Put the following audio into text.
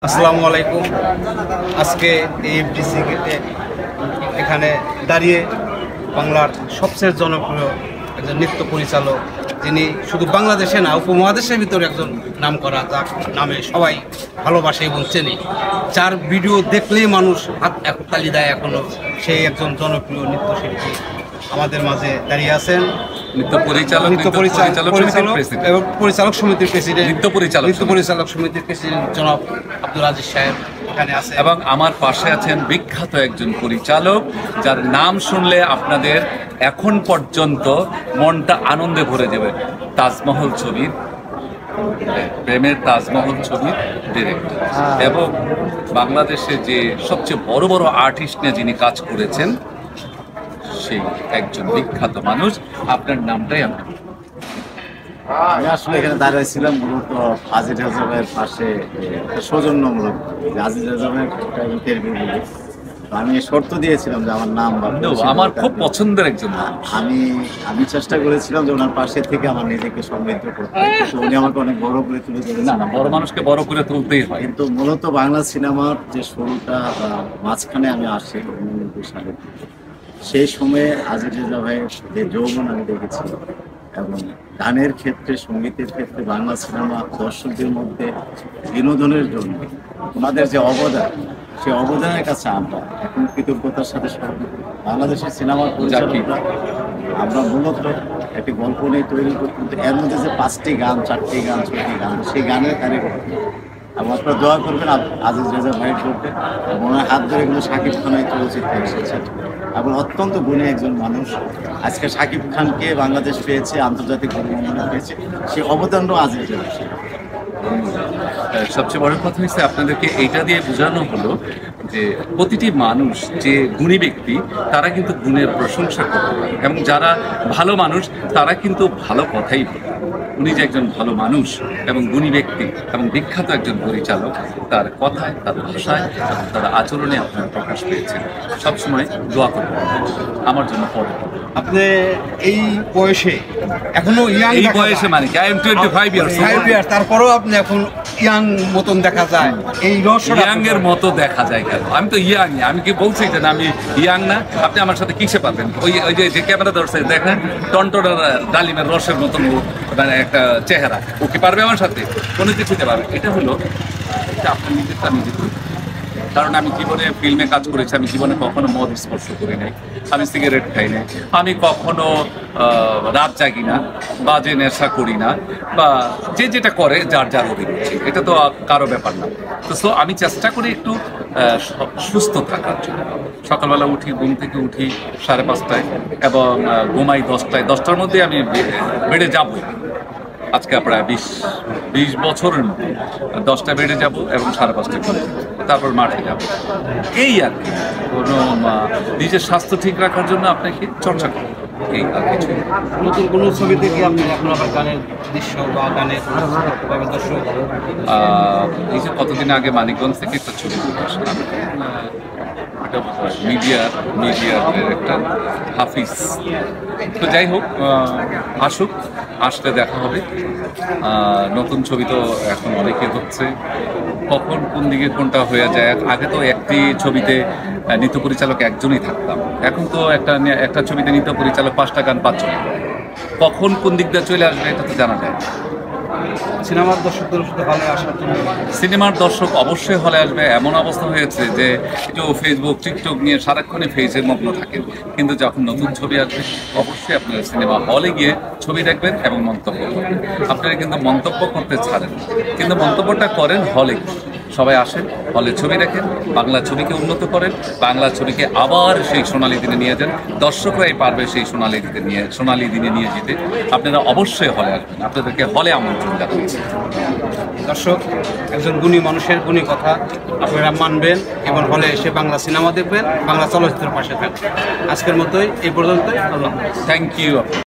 আসসালামু আলাইকুম। আজকে এফডিসি গেটে এখানে দাঁড়িয়ে বাংলার সবচেয়ে জনপ্রিয় একজন নৃত্য পরিচালক, যিনি শুধু বাংলাদেশে না উপমহাদেশের ভিতরে একজন নাম করা, যার নামে সবাই ভালোবাসে এবং চেনে, যার ভিডিও দেখলেই মানুষ হাত তালি দেয় এখনও, সেই একজন জনপ্রিয় নৃত্যশিল্পী আমাদের মাঝে দাঁড়িয়ে আছেন। পরিচালক সমিতির প্রেসিডেন্ট, নৃত্য পরিচালক সমিতির প্রেসিডেন্ট জনাব আব্দুল আজিজ সাহেব এখানে আছেন। এবং আমার পাশে আছেন বিখ্যাত একজন পরিচালক, যার নাম শুনলে আপনাদের এখন পর্যন্ত মনটা আনন্দে ভরে যাবে। তাজমহল ছবির, প্রেমের তাজমহল ছবির ডিরেক্টর এবং বাংলাদেশে যে সবচেয়ে বড় বড় আর্টিস্ট নিয়ে যিনি কাজ করেছেন, সেই একজন বিখ্যাত মানুষ। আপনার নামটাই আমি আসলে এখানে দাঁড়িয়েছিলাম মূলত আজিজ আজমের পাশে, সৌজন্যমূলক আজিজ আজমের ইন্টারভিউ নিয়ে। আমি শর্ত দিয়েছিলাম যে আমার নাম আমার খুব পছন্দের একজন। আমি চেষ্টা করেছিলাম যে ওনার পাশে থেকে আমার নিজেকে সমৃদ্ধ করতে, উনি আমাকে অনেক বড় করে তুলে ধরেছেন। না, বড় মানুষকে বড় করে তুলতেই হয়। কিন্তু মূলত বাংলা সিনেমার যে শুরুটা মাঝখানে আমি আসি 1990 সালে, সেই সময়ে আজিজ রেজা ভাইয়ের যে যৌবন আমি দেখেছি, এবং গানের ক্ষেত্রে, সঙ্গীতের ক্ষেত্রে বাংলা সিনেমা দর্শকদের মধ্যে বিনোদনের জন্য ওনাদের যে অবদান, সেই অবদানের কাছে আমরা এখন কৃতজ্ঞতার সাথে বাংলাদেশের সিনেমার পরিচালকরা আমরা মূলত একটি গল্প নিয়ে তৈরি করতে, এর মধ্যে যে 5টি গান, 4টি গান, 6টি গান, সেই গানের কারিগর। এবং আপনারা দোয়া করবেন আজিজ রেজা ভাইয়ের করতে, এবং ওনার হাত ধরে এগুলো শাকিব খান এই চলচ্চিত্রে এসেছেন এবং অত্যন্ত গুণী একজন মানুষ। আজকে শাকিব খানকে বাংলাদেশ পেয়েছে, আন্তর্জাতিক গণমান্য পেয়েছে, সেই অবদানও আজিজ রেজা। সবচেয়ে বড় কথা হচ্ছে আপনাদেরকে এইটা দিয়ে বোঝানো হলো যে প্রতিটি মানুষ যে গুণী ব্যক্তি, তারা কিন্তু গুণের প্রশংসা করতে পারে, এবং যারা ভালো মানুষ তারা কিন্তু ভালো কথাই বলে। উনি যে একজন ভালো মানুষ এবং গুণী ব্যক্তি এবং বিখ্যাত একজন পরিচালক, তার কথায়, তার ভাষায় এবং তার আচরণে আপনারা প্রকাশ পেয়েছেন। সবসময় দোয়া করবেন আমার জন্য। পরে আপনি এই বয়সে এখনো ইয়াং, এই বয়সে মানে কি, আই এম 25 ইয়ার্স, তারপরেও আপনি এখন ইয়াং মতন দেখা যায়। এই ইয়াং এর মতো দেখা যায় কেন? আমি তো ইয়াং, আমি কি বলছি যে আমি ইয়াং না? আপনি আমার সাথে কিসে পাবেন? ওই যে ক্যামেরা ধরছে দেখেন, টনটনার ডালিমের রসের মতন মানে একটা চেহারা, ও কি পারবে আমার সাথে? কোনো কিছুতে পারবে? এটা হলো আপনার নিজেরটা নিজে। কারণ আমি জীবনে ফিল্মে কাজ করেছি, আমি জীবনে কখনো মদ স্পর্শ করি নাই, আমি সিগারেট খাই নাই, আমি কখনো রাত জাগি না, বাজে নেশা করি না, বা যে যেটা করে যার যার অভিরুচি, এটা তো কারো ব্যাপার না। তো আমি চেষ্টা করি একটু সুস্থ থাকার জন্য। সকালবেলা উঠি, ঘুম থেকে উঠি 5:30টায় এবং ঘুমাই 10টায়। 10টার মধ্যে আমি বেডে যাব। আজকে প্রায় 20 বছরের মতো 10টায় বেডে যাব এবং 5:30টায় ঘুম, তারপর মাঠে যাব। এই আর কি, কোনো নিজের স্বাস্থ্য ঠিক রাখার জন্য আপনাকে চর্চা করতে হবে, এই আর কিছু। নতুন কোনো ছবিতে কি আপনি এখন আবার গানের দৃশ্য বা গানের দর্শক? এই যে কতদিন আগে মানিকগঞ্জ থেকে একটা ছবি তুলে আসলাম, মিডিয়ার ডিরেক্টর হাফিজ। তো যাই হোক, আসুক, আসলে দেখা হবে। নতুন ছবি তো এখন অনেকে হচ্ছে, কখন কোন দিকে কোনটা হয়ে যায়। আগে তো একটি ছবিতে নৃত্য পরিচালক একজনই থাকতাম, এখন তো একটা ছবিতে নৃত্য পরিচালক 5টা গান 5 জন। কখন কোন দিক দিয়ে চলে আসবে এটা তো জানা যায়। সিনেমার দর্শকদের হলে আসার জন্য, সিনেমার দর্শক অবশ্যই হলে আসবে। এমন অবস্থা হয়েছে যে একটু ফেসবুক, টিকটক নিয়ে সারাক্ষণই ফেসের মগ্ন থাকেন, কিন্তু যখন নতুন ছবি আসবে অবশ্যই আপনারা সিনেমা হলে গিয়ে ছবি দেখবেন এবং মন্তব্য করবেন। আপনারা কিন্তু মন্তব্য করতে ছাড়েন, কিন্তু মন্তব্যটা করেন হলে। সবাই আসেন, হলে ছবি দেখেন, বাংলা ছবিকে উন্নত করেন, বাংলা ছবিকে আবার সেই সোনালী দিনে নিয়ে যান। দর্শকরাই পারবে সেই সোনালী দিনে নিয়ে যেতে। আপনারা অবশ্যই হলে আসবেন, আপনাদেরকে হলে আমন্ত্রণ জানাচ্ছি। দর্শক, একজন গুণী মানুষের গুণী কথা আপনারা মানবেন এবং হলে এসে বাংলা সিনেমা দেখবেন, বাংলা চলচ্চিত্রের পাশে থাকবেন। আজকের মতোই এই পর্যন্তই। আল্লাহ, থ্যাংক ইউ।